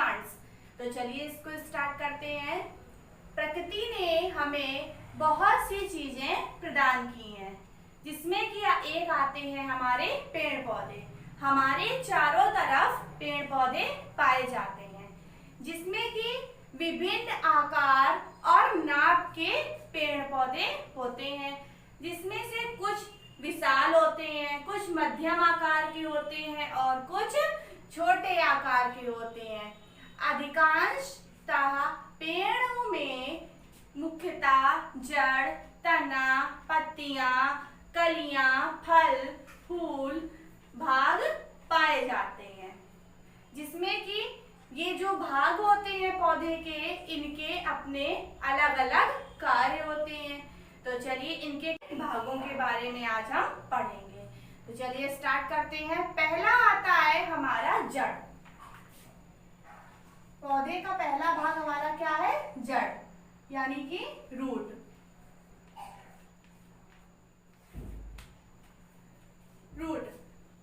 Plants. तो चलिए इसको स्टार्ट करते हैं। प्रकृति ने हमें बहुत सी चीजें प्रदान की हैं, जिसमें कि एक आते हैं हमारे पेड़ पौधे। हमारे चारों तरफ पेड़ पौधे पाए जाते हैं, जिसमें कि विभिन्न आकार और नाप के पेड़ पौधे होते हैं, जिसमें से कुछ विशाल होते हैं, कुछ मध्यम आकार के होते हैं और कुछ छोटे आकार के होते हैं। अधिकांशतः पेड़ों में मुख्यतः जड़, तना, पत्तियां, कलियां, फल, फूल, भाग पाए जाते हैं, जिसमें कि ये जो भाग होते हैं पौधे के, इनके अपने अलग अलग कार्य होते हैं। तो चलिए इनके भागों के बारे में आज हम पढ़ेंगे। तो चलिए स्टार्ट करते हैं। पहला आता है हमारा जड़। पौधे का पहला भाग हमारा क्या है? जड़, यानी कि रूट। रूट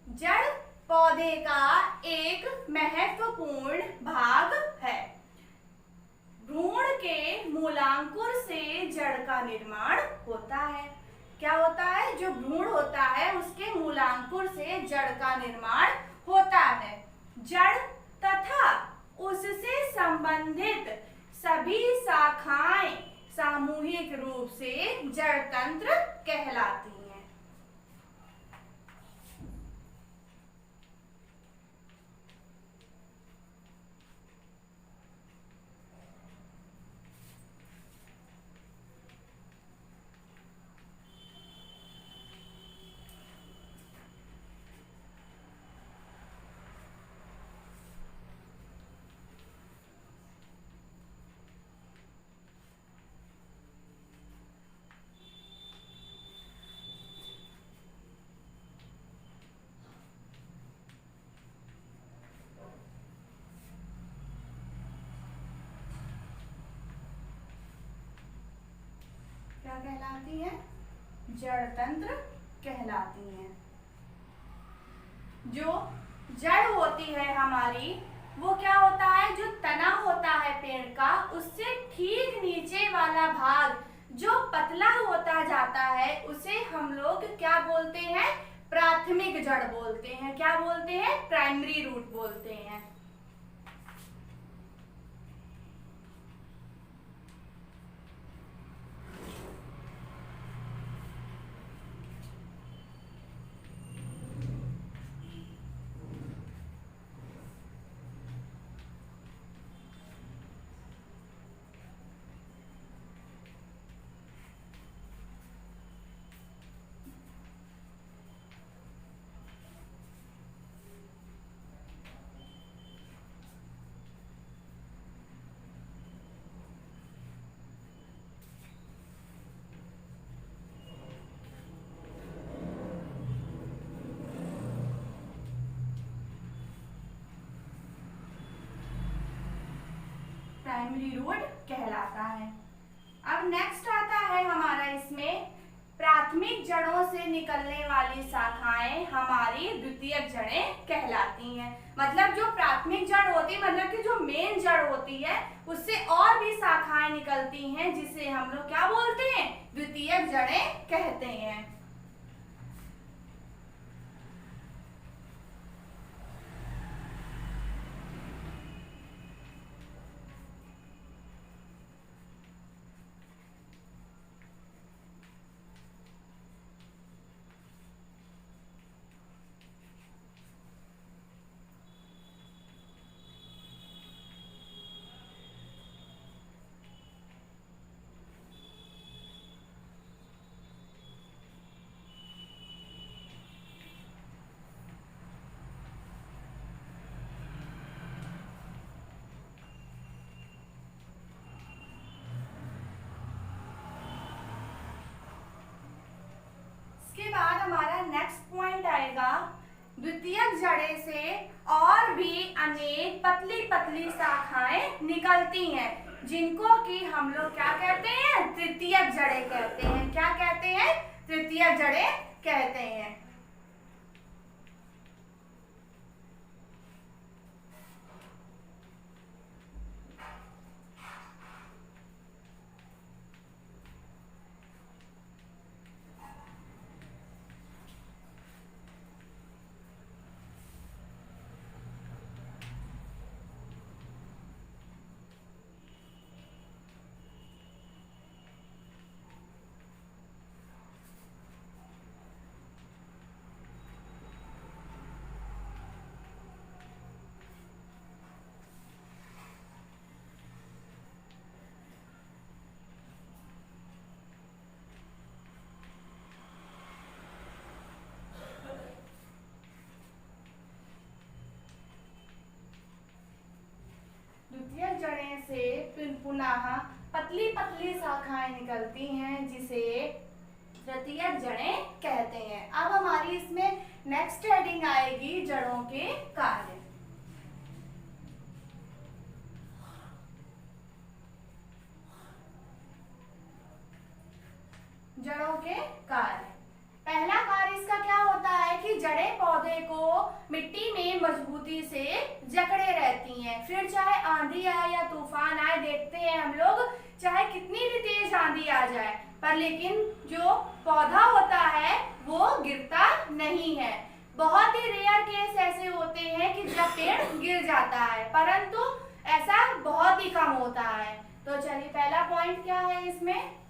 जड़ पौधे का एक महत्वपूर्ण भाग है। भ्रूण के मूलांकुर से जड़ का निर्माण होता है। क्या होता है? जो भ्रूण होता है उसके मूलांकुर से जड़ का निर्माण होता है। जड़ तथा उससे संबंधित सभी शाखाएं सामूहिक रूप से जड़ तंत्र कहलाती हैं। क्या कहलाती है? जड़ तंत्र कहलाती हैं। जो जड़ होती है हमारी, वो क्या होता है? जो तना होता है पेड़ का, उससे ठीक नीचे वाला भाग जो पतला होता जाता है, उसे हम लोग क्या बोलते हैं? प्राथमिक जड़ बोलते हैं। क्या बोलते हैं? प्राइमरी रूट बोलते हैं। प्राइमरी रूट कहलाता है। अब नेक्स्ट आता है हमारा इसमें प्राथमिक जड़ों से निकलने वाली शाखाएं हमारी द्वितीयक जड़ें कहलाती हैं। मतलब जो प्राथमिक जड़ होती है, मतलब कि जो मेन जड़ होती है, उससे और भी शाखाएं निकलती हैं, जिसे हम लोग क्या बोलते हैं? द्वितीयक जड़ें कहते हैं। इसके बाद हमारा नेक्स्ट पॉइंट आएगा, द्वितीयक जड़े से और भी अनेक पतली पतली शाखाएं निकलती हैं, जिनको कि हम लोग क्या कहते हैं? तृतीयक जड़ें कहते हैं। क्या कहते हैं? तृतीयक जड़ें कहते हैं। से पुनः पतली पतली शाखाएं निकलती हैं जिसे तृतीयक जड़ें कहते हैं। अब हमारी इसमें नेक्स्ट हेडिंग आएगी जड़ों के कार्य। जड़ों के कार्य, पहला कार्य इसका क्या होता है कि जड़ें पौधे को मिट्टी में मजबूती से जकड़े रहती हैं। फिर चाहे आंधी आए या तूफान आए, देखते हैं हम लोग, चाहे कितनी भी तेज आंधी आ जाए पर लेकिन जो पौधा होता है वो गिरता नहीं है। बहुत ही रेयर केस ऐसे होते हैं कि जब पेड़ गिर जाता है, परंतु ऐसा बहुत ही कम होता है। तो चलिए पहला पॉइंट क्या है इसमें,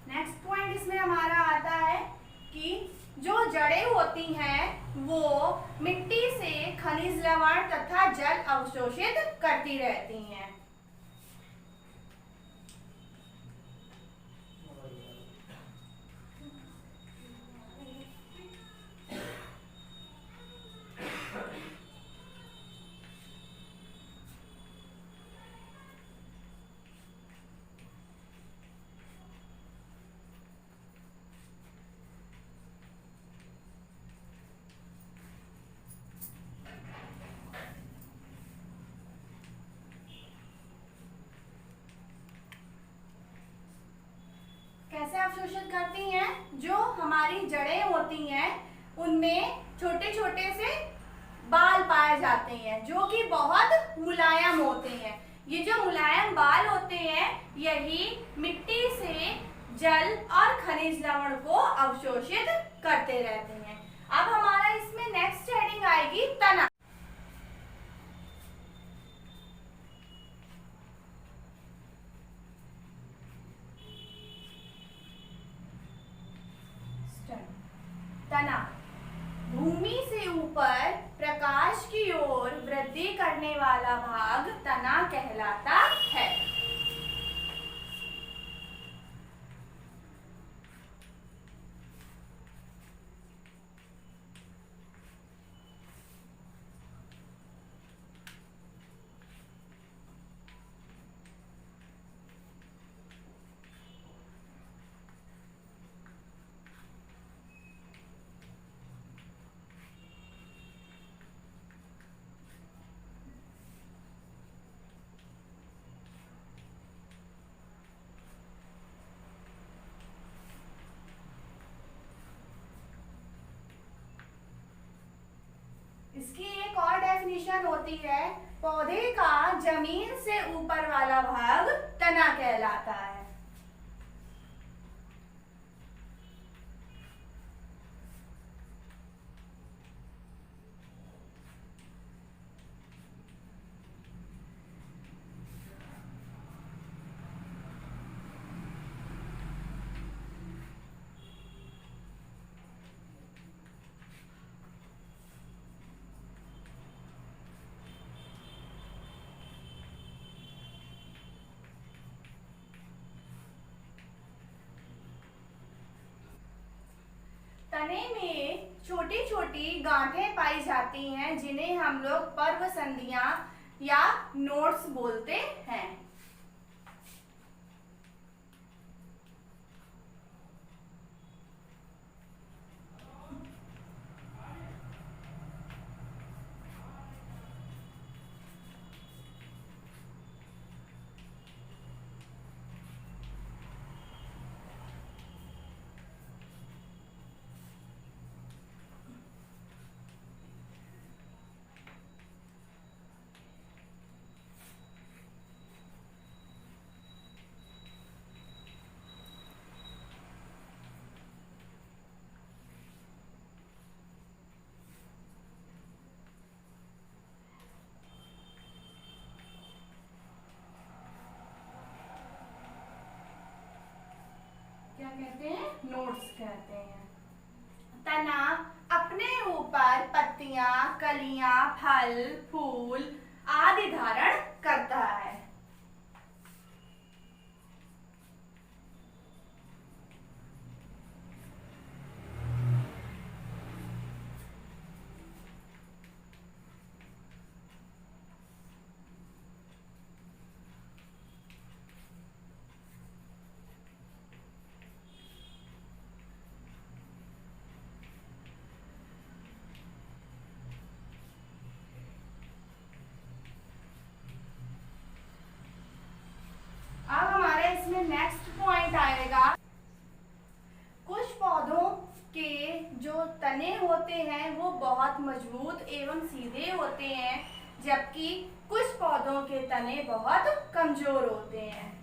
नेक्स्ट पॉइंट इसमें हमारा आता है कि जो जड़ें होती हैं वो मिट्टी से खनिज लवण तथा जल अवशोषित करती रहती हैं। कैसे अवशोषित करती हैं, जो हमारी जड़ें होती हैं उनमें छोटे छोटे से बाल पाए जाते हैं जो कि बहुत मुलायम होते हैं। ये जो मुलायम बाल होते हैं यही मिट्टी से जल और खनिज लवण को अवशोषित करते रहते हैं। अब हमारा इसमें नेक्स्ट हेडिंग आएगी तना। तना भूमि से ऊपर प्रकाश की ओर वृद्धि करने वाला भाग तना कहलाता है। इसकी एक और डेफिनेशन होती है, पौधे का जमीन से ऊपर वाला भाग तना कहलाता है। तने में छोटी छोटी गांठें पाई जाती हैं जिन्हें हम लोग पर्व संधियां या नोड्स बोलते हैं। कहते हैं, नोड्स कहते हैं। तना अपने ऊपर पत्तियां, कलियां, फल, फूल आदि धारण करता है। अब हमारे इसमें नेक्स्ट पॉइंट आएगा, कुछ पौधों के जो तने होते हैं वो बहुत मजबूत एवं सीधे होते हैं, जबकि कुछ पौधों के तने बहुत कमजोर होते हैं।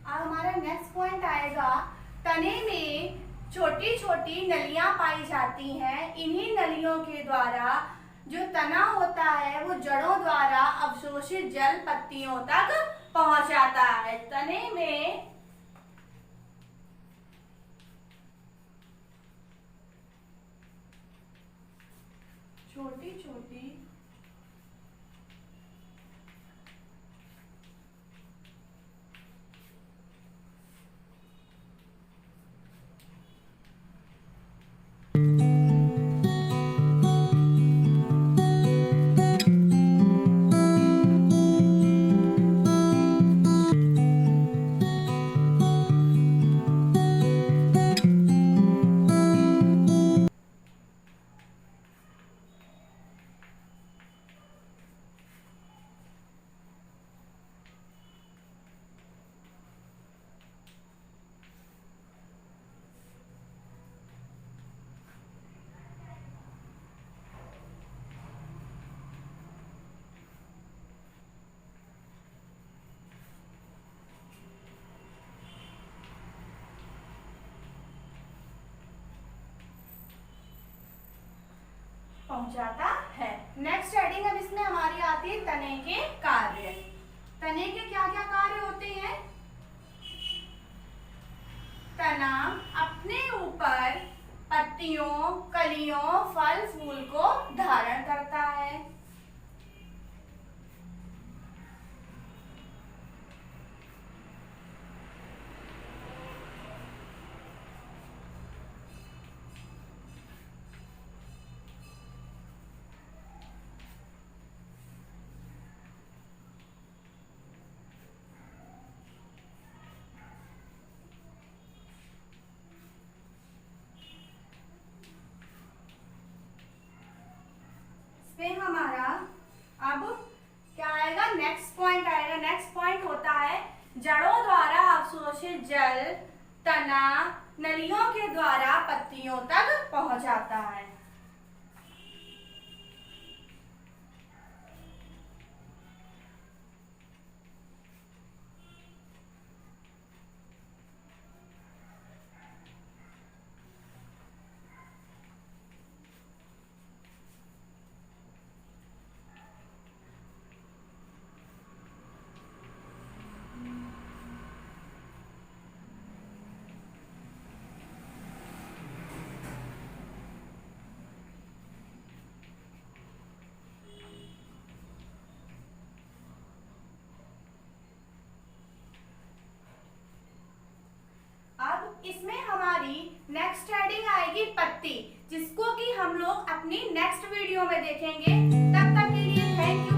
अब हमारा नेक्स्ट पॉइंट आएगा, तने में छोटी छोटी नलियां पाई जाती हैं। इन्हीं नलियों के द्वारा जो तना होता है वो जड़ों द्वारा अवशोषित जल पत्तियों तक पहुंच जाता है। तने में छोटी छोटी पहुंचाता है। नेक्स्ट हेडिंग अब इसमें हमारी आती है तने के कार्य। तने के क्या क्या कार्य होते हैं? तना अपने ऊपर पत्तियों, कलियों, फल फूल को धारण करता है। फिर हमारा अब क्या आएगा, नेक्स्ट पॉइंट आएगा। नेक्स्ट पॉइंट होता है जड़ों द्वारा अवशोषित जल तना नलियों के द्वारा पत्तियों तक पहुंचाता है। इसमें हमारी नेक्स्ट हेडिंग आएगी पत्ती, जिसको कि हम लोग अपनी नेक्स्ट वीडियो में देखेंगे। तब तक के लिए थैंक यू।